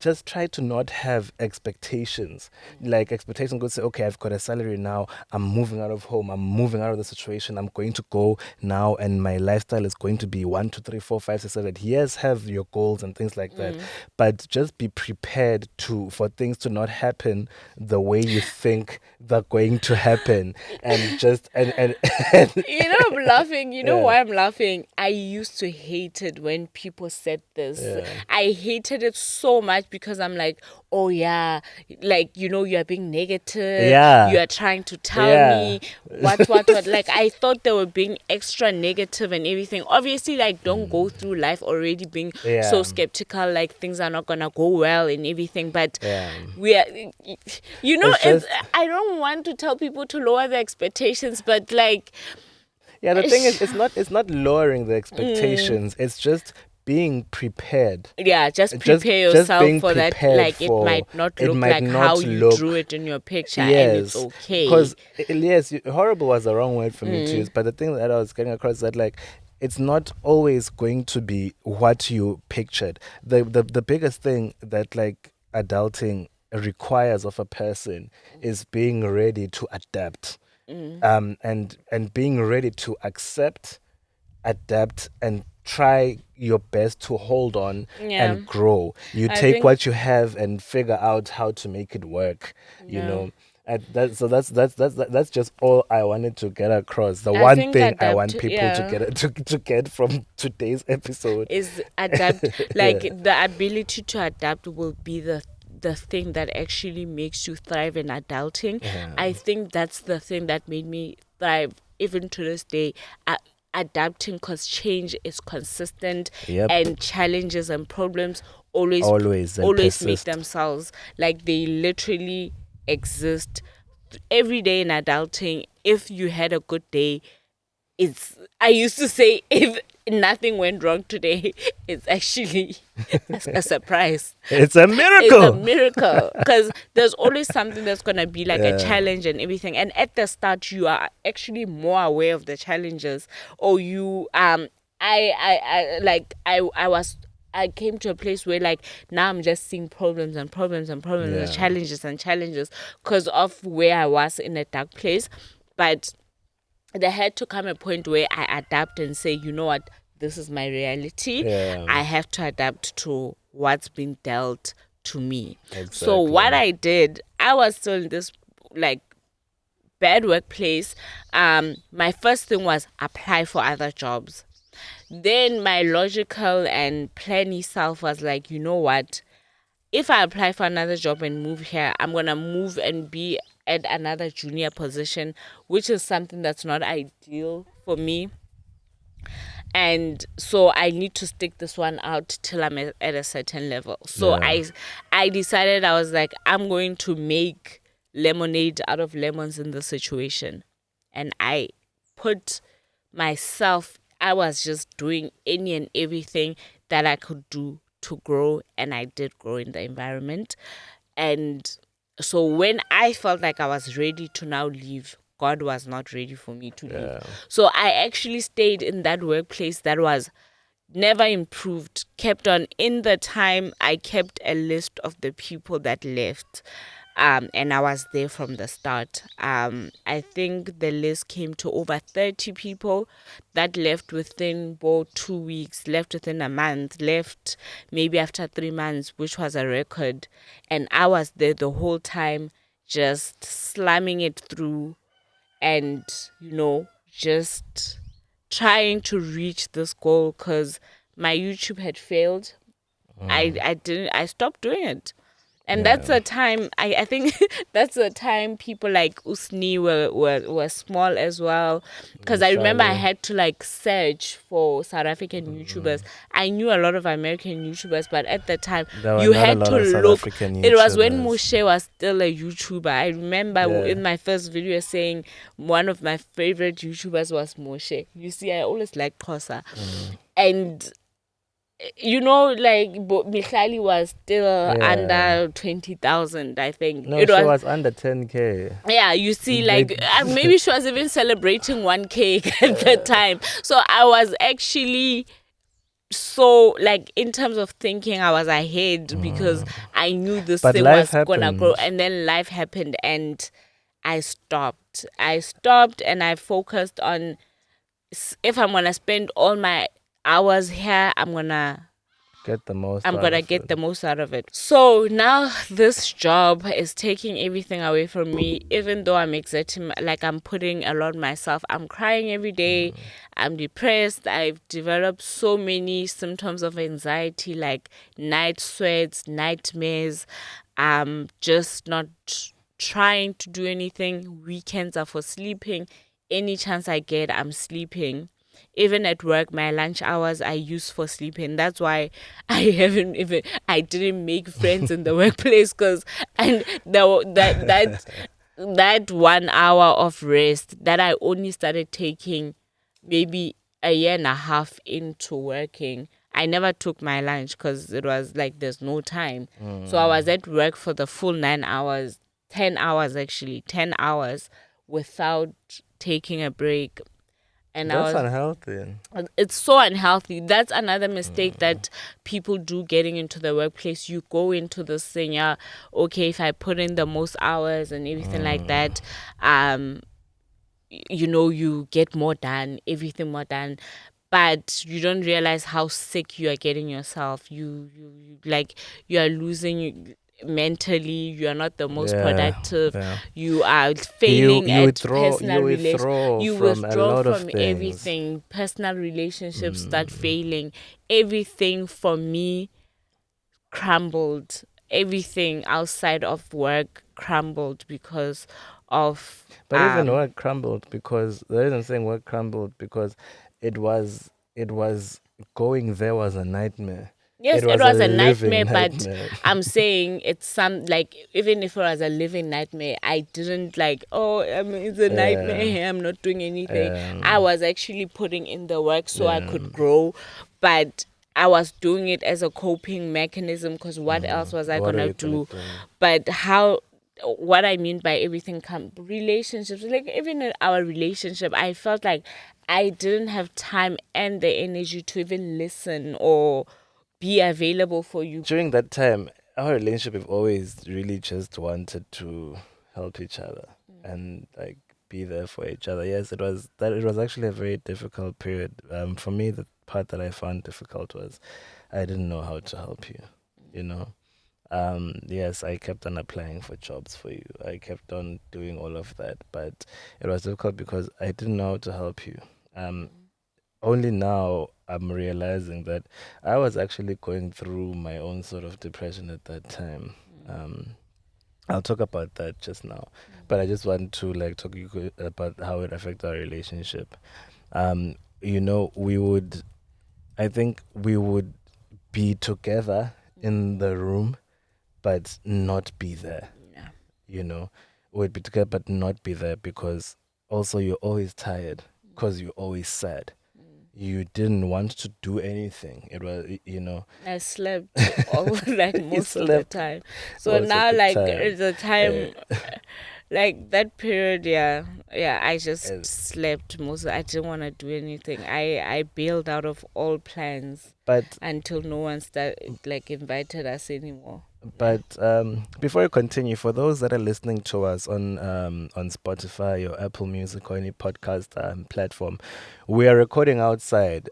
just try to not have expectations. Like expectations go say, okay, I've got a salary now. I'm moving out of home. I'm moving out of the situation. I'm going to go now, and my lifestyle is going to be 1, 2, 3, 4, 5, 6, 7. Yes, have your goals and things like that, but just be prepared for things to not happen the way you think they're going to happen, and just and I'm laughing. You know yeah, why I'm laughing? I used to hate it when people said this. yeah, I hated it so much because I'm like, oh yeah, like you are being negative. You yeah, are trying to tell yeah. me what. Like I thought they were being extra negative and everything. Obviously, like don't go through life already being so Yeah. skeptical, like things are not gonna go well and everything. But Yeah. we are, It's it's. just I don't want to tell people to lower their expectations, but like yeah, the thing is it's not lowering the expectations. It's just being prepared. Yeah, just Just prepare just yourself being for that. prepared Like it for might not it look might like how not you drew look. it in your picture, and it's Yes, okay. because yes, horrible was the wrong word for me to use. But the thing that I was getting across is that like it's not always going to be what you pictured. The biggest thing that like adulting requires of a person is being ready to adapt, and being ready to accept, adapt, and try your best to hold on Yeah, and grow. You I take think. what you have and figure out how to make it work, you Yeah, know. And so that's just all I wanted to get across. The I one think thing I adapt. want people to Yeah, to get from today's episode. is adapt. Like Yeah. the ability to adapt will be the thing that actually makes you thrive in adulting. Yeah. I think that's the thing that made me thrive even to this day. Adapting, because change is consistent, Yep. and challenges and problems always Always and always make persist. themselves, like they literally exist every day in adulting. If you had a good day, it's I used to say, if nothing went wrong today, it's actually a surprise. It's a It's a miracle. miracle, because there's always something that's going to be like a Yeah. challenge and everything, and at the start you are actually more aware of the challenges, or you I like I came to a place where like now I'm just seeing problems and problems and problems Yeah. and challenges because of where I was in a dark place. But there had to come a point where I adapt and say, you know what, this is my reality. Yeah. I have to adapt to what's been dealt to me. So what Exactly. I did, I was still in this like bad workplace. My first thing was apply for other jobs. Then my logical and planny self was like, you know what? If I apply for another job and move here, I'm gonna move and be at another junior position, which is something that's not ideal for me. And so I need to stick this one out till I'm at a certain level. So Yeah. I decided, I was like, I'm going to make lemonade out of lemons in this situation. And I put myself, I was just doing any and everything that I could do to grow, and I did grow in the environment. And so when I felt like I was ready to now leave, God was not ready for me to leave. Yeah. So I actually stayed in that workplace that was never improved, kept on. In the time, I kept a list of the people that left. And I was there from the start. I think the list came to over 30 people that left within about 2 weeks, left within a month, left maybe after 3 months, which was a record. And I was there the whole time, just slamming it through, and just trying to reach this goal, because my YouTube had failed. I stopped doing it. And that's Yeah. a time, I think that's a time people like Usni were small as well. Because I remember I Shali. had to like search for South African YouTubers. I knew a lot of American YouTubers, but at the time There were you not a had lot to of South look. African It was when YouTubers. Moshe was still a YouTuber. I remember Yeah. in my first video saying one of my favorite YouTubers was Moshe. You see, I always liked Kosa. And like Mikhali was still Yeah. under 20,000, I think. No, It she was, was under 10K. yeah, you see, They, like maybe she was even celebrating 1K at the time. So I was actually so, like, in terms of thinking, I was ahead because I knew this but thing life was gonna grow. happened. And then life happened, and I stopped and I focused on, if I'm gonna spend all my hours here, Get the most I'm out gonna of get it. the most out of it. So now this job is taking everything away from me, even though I'm exerting, like I'm putting a lot myself. I'm crying every day. I'm depressed. I've developed so many symptoms of anxiety, like night sweats, nightmares. Just not trying to do anything. Weekends are for sleeping. Any chance I get, I'm sleeping. Even at work, my lunch hours I use for sleeping. That's why I didn't make friends in the workplace, because and that 1 hour of rest that I only started taking maybe a year and a half into working, I never took my lunch because it was like there's no time. So I was Mm. at work for the full 9 hours, 10 hours actually, 10 hours without taking a break. And I That's was unhealthy. it's so unhealthy. That's another mistake Mm. that people do getting into the workplace. You go into this thing, yeah, okay, if I put in the most hours and everything like Mm. that, you get more done, everything more done. But you don't realize how sick you are getting yourself. You like you are losing mentally. You are not the most Yeah, productive. yeah. You are You failing you at withdraw personal you relation. withdraw You from a withdraw lot of from things. everything. Personal relationships start Mm. failing. Everything for me crumbled. Everything outside of work crumbled because of But even work crumbled because the reason I'm saying work crumbled because it was going there was a nightmare. yes, It it was a was a living nightmare, but nightmare. I'm saying it's some like even if it was a living nightmare, I didn't like, oh, it's a Yeah, nightmare. I'm not doing anything. I um, was actually putting in the work so I yeah. could grow, but I was doing it as a coping mechanism because what else was I What are gonna you gonna do? do? But how? What I mean by everything come relationships, like even in our relationship, I felt like I didn't have time and the energy to even listen or be available for you. During that time, our relationship have always really just wanted to help each other and like be there for each other. Yes, it was actually a very difficult period. For me, the part that I found difficult was I didn't know how to help you. You know. Yes, I kept on applying for jobs for you. I kept on doing all of that, but it was difficult because I didn't know how to help you. Um, Only now I'm realizing that I was actually going through my own sort of depression at that time. Um, I'll talk about that just now, but I just want to like talk you about how it affects our relationship. We would, I think we would be together in the room, but not be there. Yeah. You know, we'd be together, but not be there because also you're always tired because you're always sad. You didn't want to do anything. It was, I slept all like you most of the slept time. So most of now the like time. it's a Uh, time like that period, yeah. Yeah, I just uh, slept most I didn't want to do anything. I bailed out of all plans but until no one like invited us anymore. Yeah. before you continue, for those that are listening to us on Spotify or Apple Music or any podcast platform, we are recording outside.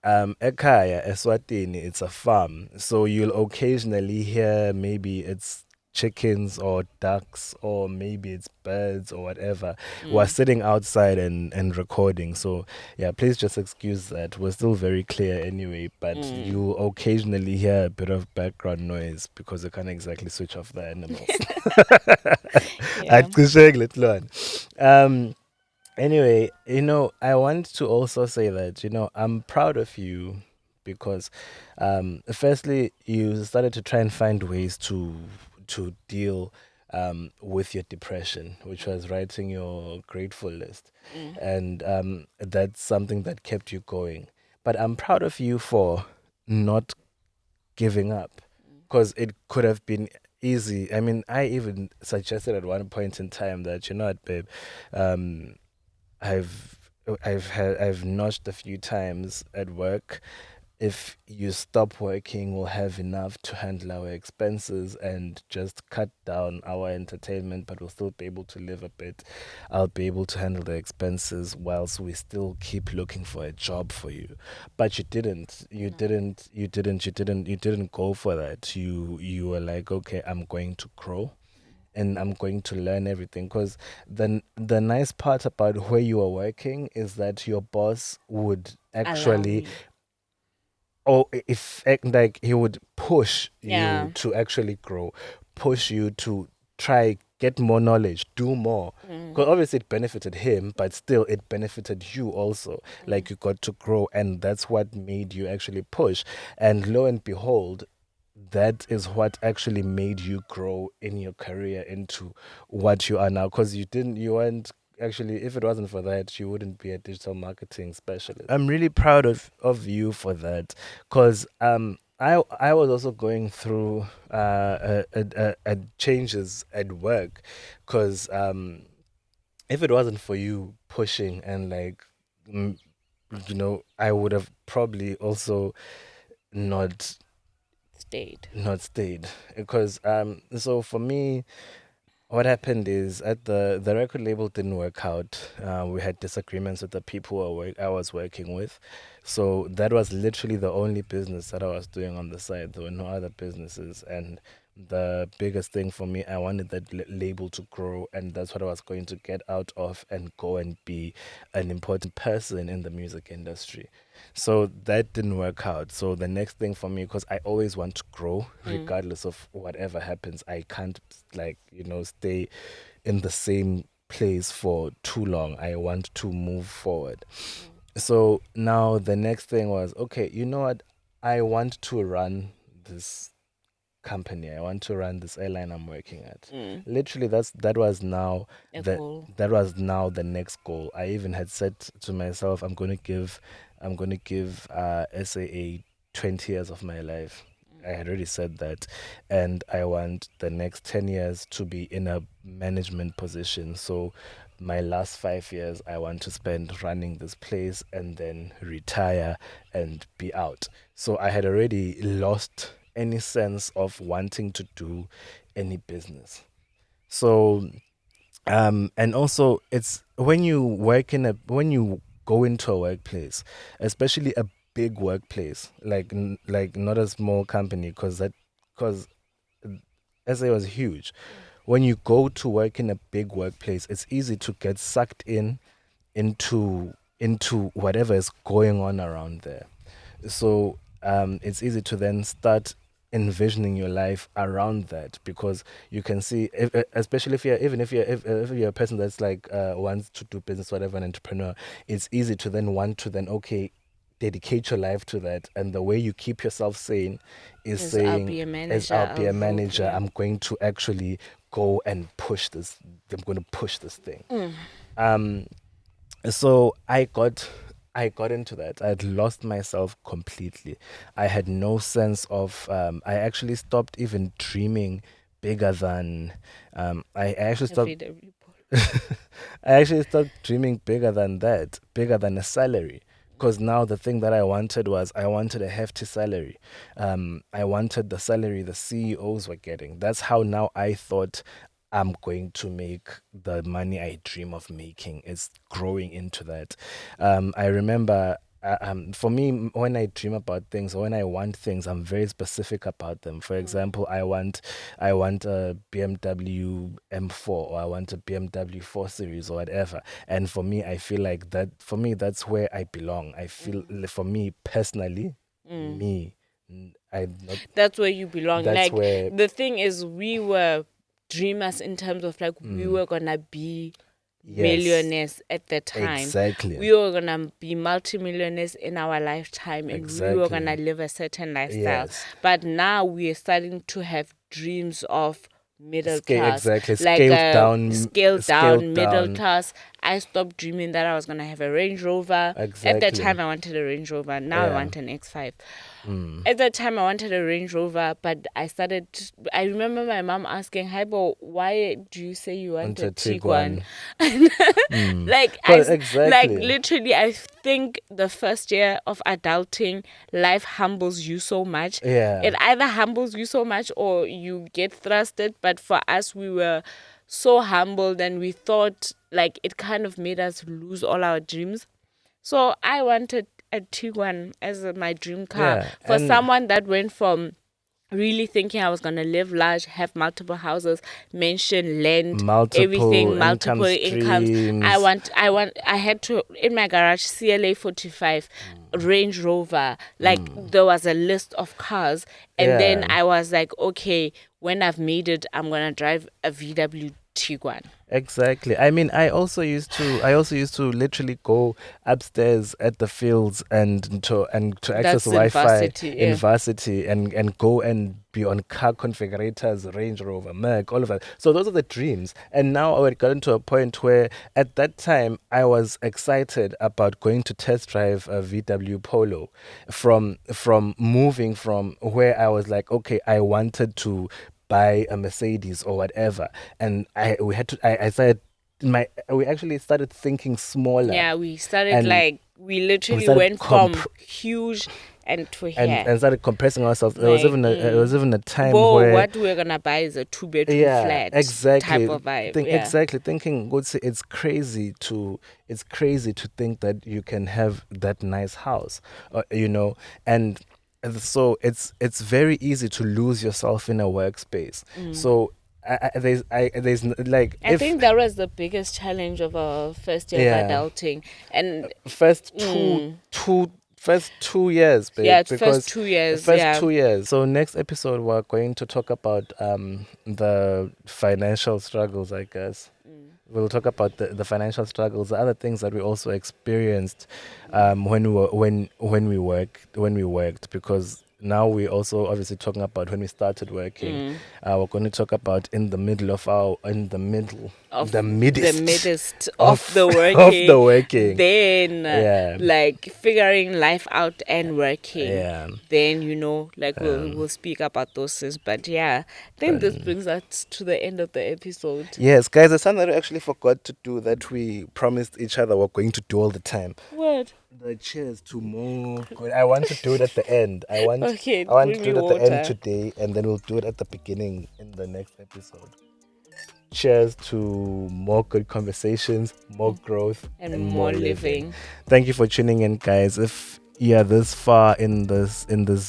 Ekhaya, Eswatini, it's a farm, so you'll occasionally hear maybe it's chickens or ducks or maybe it's birds or whatever. We're Mm. sitting outside and recording, so yeah, please just excuse that. We're still very clear anyway, but Mm. you occasionally hear a bit of background noise because you can't exactly switch off the animals. Yeah. Akushek little one. Anyway, I want to also say that, I'm proud of you because firstly you started to try and find ways to deal with your depression, which was writing your grateful list. Mm. And that's something that kept you going. But I'm proud of you for not giving up because it could have been easy. I mean, I even suggested at one point in time that, you know what, babe, um, I've I've notched a few times at work. If you stop working, we'll have enough to handle our expenses and just cut down our entertainment, but we'll still be able to live a bit. I'll be able to handle the expenses whilst we still keep looking for a job for you. But you didn't. You No. didn't. You didn't. You didn't. You didn't go for that. You were like, okay, I'm going to grow and I'm going to learn everything. Because the nice part about where you are working is that your boss would Allow actually, me. or if like he would push you Yeah. to actually grow, push you to try get more knowledge, do more. Mm. Because obviously it benefited him, but still it benefited you also. Mm. Like you got to grow, and that's what made you actually push. And lo and behold, that is what actually made you grow in your career into what you are now. Because you weren't. actually, if it wasn't for that, she wouldn't be a digital marketing specialist. I'm really proud of you for that, because I was also going through changes at work, because if it wasn't for you pushing and like, mm, I would have probably also not Stayed. not stayed, because so for me, what happened is, at the record label didn't work out. We had disagreements with the people I was working with, so that was literally the only business that I was doing on the side. There were no other businesses, and the biggest thing for me, I wanted that label to grow, and that's what I was going to get out of and go and be an important person in the music industry. So that didn't work out. So the next thing for me, because I always want to grow regardless of whatever happens, I can't, like, stay in the same place for too long. I want to move forward. So now the next thing was, okay, you know what? I want to run this company. I want to run this airline I'm working at. Mm. Literally, that was now A the goal. that was now the next goal. I even had said to myself, I'm gonna give SAA 20 years of my life. I had already said that, and I want the next 10 years to be in a management position. So my last 5 years, I want to spend running this place and then retire and be out. So I had already lost any sense of wanting to do any business. So and also, it's when you go into a workplace, especially a big workplace, like not a small company, because SA was huge. When you go to work in a big workplace, it's easy to get sucked into whatever is going on around there. So it's easy to then start envisioning your life around that, because you can see, especially if you're a person that's like wants to do business, whatever, an entrepreneur, it's easy to then want to then, okay, dedicate your life to that, and the way you keep yourself sane is Is I'll saying, be a as manager I'll be a of manager, yeah. I'm going to actually go and push this. I'm going to push this thing. Mm. um so I got into that. I'd lost myself completely. I had no sense of I actually stopped even dreaming bigger than I actually stopped Every day report. I actually stopped dreaming bigger than that, bigger than a salary. Because now the thing that I wanted a hefty salary. I wanted the salary the CEOs were getting. That's how now I thought I'm going to make the money I dream of making. It's growing into that. I remember. For me, when I dream about things or when I want things, I'm very specific about them. For example, I want a BMW M4, or I want a BMW 4 Series, or whatever. And for me, I feel like that. For me, that's where I belong. I feel, for me personally, Mm. me, I'm not. That's where you belong. That's Like where. the thing is, we were dreamers in terms of like we Mm, were gonna be yes, millionaires at the time. exactly, We were gonna be multimillionaires in our lifetime, and we were gonna exactly. live a certain lifestyle. Yes. But now we are starting to have dreams of middle Scale, class, exactly. like Scaled a down. scaled Scaled down middle down. class. I stopped dreaming that I was gonna have a Range Rover. At that Exactly. time, I wanted a Range Rover. Now I Yeah. want an X5. Mm. At that time, I wanted a Range Rover, but I remember my mom asking, "Hybo, why do you say you want a Onto Tiguan?" Tiguan. Mm. like Cause exactly. literally, I think the first year of adulting, life humbles you so much. Yeah. It either humbles you so much or you get thrusted. But for us, we were so humbled, and we thought like it kind of made us lose all our dreams. So I wanted a Tiguan as my dream car Yeah. for And someone that went from really thinking I was gonna live large, have multiple houses, mansion, land, multiple everything, income multiple incomes. streams. I had to in my garage CLA 45, Mm. Range Rover. Like Mm. there was a list of cars, and then Yeah. I was like, okay, when I've made it, I'm gonna drive a VW Tiguan. Exactly. I mean, I also used to literally go upstairs at the fields and to access That's in Wi-Fi varsity, in yeah. varsity and go and be on car configurators, Range Rover, Merc, all of that. So those are the dreams. And now I had gotten to a point where at that time I was excited about going to test drive a VW Polo from moving from where I was like, okay, I wanted to buy a Mercedes or whatever. And I started my we actually started thinking smaller, Yeah, we started and like we we literally started went from huge and to here. and started compressing ourselves. There was Like, even a time whoa, where, what we're gonna buy is a two-bedroom yeah, flat type exactly. of vibe. Think Yeah. exactly thinking good. It's crazy to think that you can have that nice house, and so it's very easy to lose yourself in a workspace. So like, I if think that was the biggest challenge of our first year of yeah, adulting. And first mm, first 2 years, yeah, babe, it's first because 2 years, first yeah. 2 years. So next episode we're going to talk about the financial struggles, I guess. We'll talk about the financial struggles, the other things that we also experienced when we were when we worked, because now we're also obviously talking about when we started working. We're going to talk about Of the the midst midst of of the of working, the working. then Yeah, like figuring life out and working. yeah. Then like Um, we'll speak about those things. But yeah, I think this and brings us to the end of the episode. yes, guys, there's something that we actually forgot to do that we promised each other we're going to do all the time. What? The cheers to more good. I want to do it at the end. I want Okay, I want to bring do me it at the end water. today, and then we'll do it at the beginning in the next episode. Cheers to more good conversations, more growth, And and more more living. living. Thank you for tuning in, guys. If you're this far in this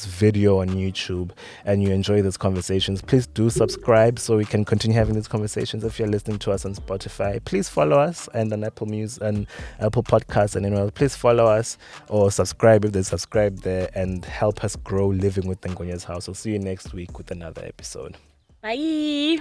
video on YouTube and you enjoy these conversations, please do subscribe so we can continue having these conversations. If you're listening to us on Spotify, please follow us, and on Apple Music and Apple Podcasts and anywhere, please follow us or subscribe if they subscribe there, and help us grow living with the Ngwenyas house. I'll see you next week with another episode. Bye.